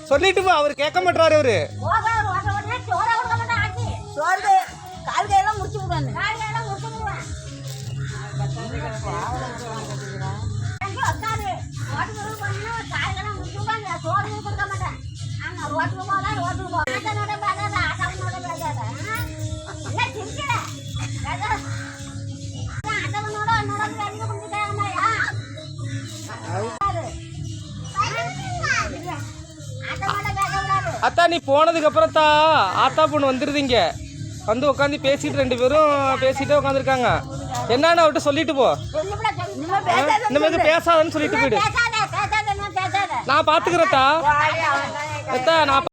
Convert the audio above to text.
சொல்லிட்டு போ, அவரு கேட்க மாட்டாரு. அவரு கால் கையெல்லாம் முடிச்சு விடுவாங்க. அத்தா நீ போனதுக்கு அப்புறம் தான் ஆத்தா பொண்ணு வந்துருதீங்க, வந்து உட்காந்து பேசிட்டு 2 பேரும் பேசிட்டே உட்காந்துருக்காங்க. என்னன்னு அவர்கிட்ட சொல்லிட்டு போ, இந்த மாதிரி பேசாதன்னு சொல்லிட்டு போயிடு. நான் பாத்துக்கிறேன்டா, நான்